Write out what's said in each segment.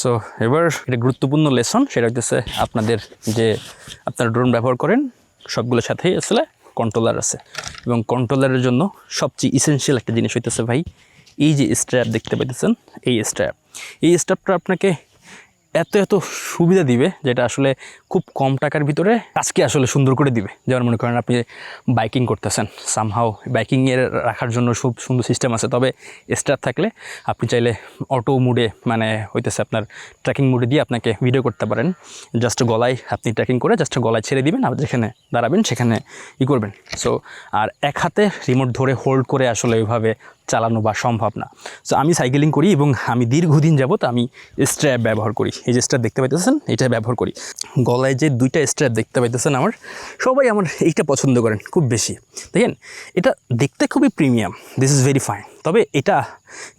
So এবার একটা গুরুত্বপূর্ণ লেসন, সেটা হচ্ছে আপনাদের যে আপনারা ড্রোন ব্যবহার করেন সবগুলোর সাথেই আসলে কন্ট্রোলার আছে, এবং কন্ট্রোলারের জন্য সবচেয়ে ইসেনশিয়াল একটা জিনিস হইতেছে ভাই এই যে স্ট্র্যাপ দেখতে পাইতেছেন, এই স্ট্র্যাপটা আপনাকে এত সুবিধা দিবে যেটা আসলে খুব কম টাকার ভিতরে কাজকে আসলে সুন্দর করে দিবে। যেমন মনে করেন আপনি বাইকিং করতেছেন, সামহাও বাইকিংয়ের রাখার জন্য খুব সুন্দর সিস্টেম আছে, তবে স্ট্র্যাপ থাকলে আপনি চাইলে অটো মুডে মানে হইতেছে আপনার ট্র্যাকিং মুডে দিয়ে আপনাকে ভিডিও করতে পারেন। জাস্ট গলায় আপনি ট্র্যাকিং করে জাস্ট গলায় ছেড়ে দিবেন, আর যেখানে দাঁড়াবেন সেখানে করবেন। সো আর এক হাতে রিমোট ধরে হোল্ড করে আসলে ওইভাবে চালানো বা সম্ভব না। সো আমি সাইকেলিং করি এবং আমি দীর্ঘদিন যাবত আমি স্ট্র্যাপ ব্যবহার করি। এই যে স্ট্র্যাপ দেখতে পাইতেছেন এটা ব্যবহার করি। গলায় যে দুইটা স্ট্র্যাপ দেখতে পাইতেছেন আমার সবাই আমার এইটা পছন্দ করেন খুব বেশি। দেখেন এটা দেখতে খুবই premium, this is very fine. তবে এটা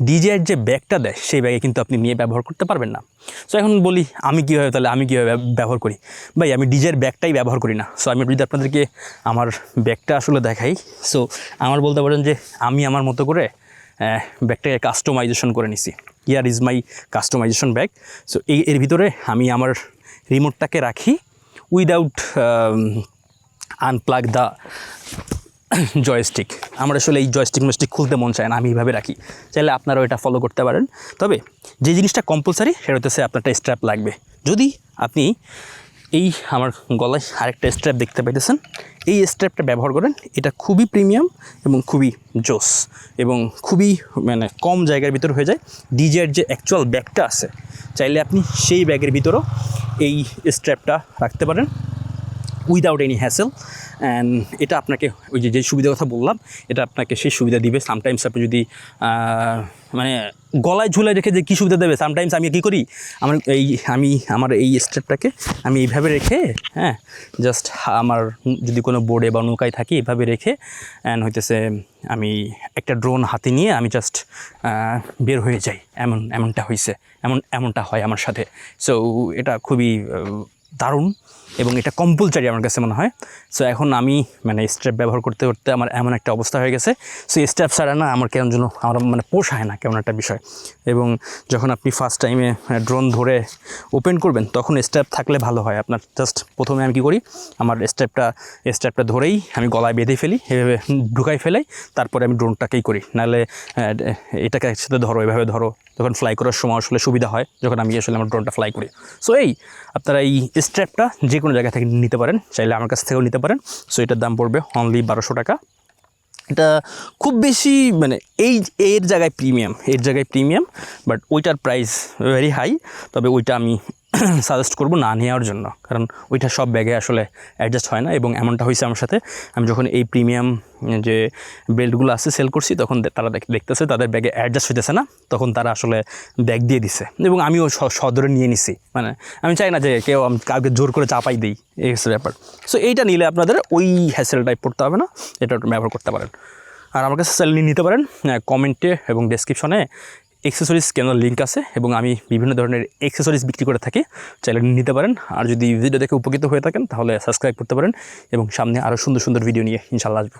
ডিজিআইয়ের যে ব্যাগটা দেয় সেই ব্যাগে কিন্তু আপনি নিয়ে ব্যবহার করতে পারবেন না। সো এখন বলি আমি কীভাবে ব্যবহার করি। ভাই আমি ডিজিআইয়ের ব্যাগটাই ব্যবহার করি না। সো আমি যদি আপনাদেরকে আমার ব্যাগটা আসলে দেখাই, সো আমার বলতে পারেন যে আমি আমার মতো করে ব্যাগটাকে কাস্টমাইজেশন করে নিছি। Here is my customization bag. So এর ভিতরে আমি আমার রিমোটটাকে রাখি উইদাউট আনপ্লাগ দ্য জয়স্টিক। আমার আসলে এই জয়স্টিক খুলতে মন চায় না, আমি এইভাবে রাখি। চাইলে আপনারাও এটা ফলো করতে পারেন। তবে যে জিনিসটা কম্পালসারি সেটা হচ্ছে আপনার একটা স্ট্র্যাপ লাগবে। যদি আপনি এই আমার গলায় আরেকটা স্ট্র্যাপ দেখতে পাইতেছেন, এই স্ট্র্যাপটা ব্যবহার করেন, এটা খুবই প্রিমিয়াম এবং খুবই জোস এবং খুবই মানে কম জায়গার ভিতর হয়ে যায়। ডিজিআইয়ের যে অ্যাকচুয়াল ব্যাগটা আছে, চাইলে আপনি সেই ব্যাগের ভিতরও এই স্ট্র্যাপটা রাখতে পারেন উইদাউট এনি হ্যাসেল। অ্যান্ড এটা আপনাকে ওই যে সুবিধার কথা বললাম, এটা আপনাকে সেই সুবিধা দিবে। সামটাইমস আপনি যদি মানে গলায় ঝুলায় রেখে যে কী সুবিধা দেবে, সামটাইমস আমি কী করি, আমার এই স্ট্র্যাপটাকে আমি এইভাবে রেখে জাস্ট আমার যদি কোনো বোর্ডে বা নৌকায় থাকি এভাবে রেখে অ্যান্ড হইতেছে আমি একটা ড্রোন হাতে নিয়ে আমি জাস্ট বের হয়ে যাই। এমনটা হয় আমার সাথে। সো এটা খুবই দারুণ এবং এটা কম্পালসারি আমার কাছে মনে হয়। সো এখন আমি মানে স্ট্র্যাপ ব্যবহার করতে করতে আমার এমন একটা অবস্থা হয়ে গেছে, সো স্ট্র্যাপ ছাড়া না আমার কেমন যেন আমার মানে পোষায় না কেমন একটা বিষয়। এবং যখন আপনি ফার্স্ট টাইমে ড্রোন ধরে ওপেন করবেন তখন স্ট্র্যাপ থাকলে ভালো হয় আপনার। জাস্ট প্রথমে আমি কী করি, আমার স্ট্র্যাপটা ধরেই আমি গলায় বেঁধে ফেলি, এভাবে ঢুকাই ফেলাই, তারপরে আমি ড্রোনটাকেই করি। নাহলে এটাকে একসাথে এভাবে ধরো, যখন ফ্লাই করার সময় আসলে সুবিধা হয় যখন আমি আসলে আমার ড্রোনটা ফ্লাই করি। সো আপনারা এই স্ট্র্যাপটা যে কোনো জায়গা থেকে নিতে পারেন, চাইলে আমার কাছ থেকেও নিতে পারেন। সো এটার দাম পড়বে অনলি 1200 টাকা। এটা খুব বেশি মানে এর জায়গায় প্রিমিয়াম, বাট ওইটার প্রাইস ভেরি হাই। তবে ওইটা আমি সাজেস্ট করবো না নেওয়ার জন্য, কারণ ওইটা সব ব্যাগে আসলে অ্যাডজাস্ট হয় না। এবং এমনটা হয়েছে আমার সাথে, আমি যখন এই প্রিমিয়াম যে বেল্টগুলো আছে সেল করছি, তখন তারা দেখতেছে তাদের ব্যাগে অ্যাডজাস্ট হইতেছে না, তখন তারা আসলে ব্যাগ দিয়ে দিছে এবং আমিও সদরে নিয়ে নিছি। মানে আমি চাই না যে কেউ কাউকে জোর করে চাপাই দিই, এই হচ্ছে ব্যাপার। সো এইটা নিলে আপনাদের ওই হ্যাসেল টাইপ পড়তে হবে না, এটা ব্যবহার করতে পারেন। আর আমার কাছে চ্যানেল নিতে পারেন, কমেন্টে এবং ডেসক্রিপশনে অ্যাক্সেসরিজ কেনার লিঙ্ক আছে এবং আমি বিভিন্ন ধরনের অ্যাক্সেসরিজ বিক্রি করে থাকি, চাইলে নিতে পারেন। আর যদি ভিডিও দেখে উপকৃত হয়ে থাকেন তাহলে সাবস্ক্রাইব করতে পারেন এবং সামনে আরও সুন্দর ভিডিও নিয়ে ইনশাল্লাহ আসবো।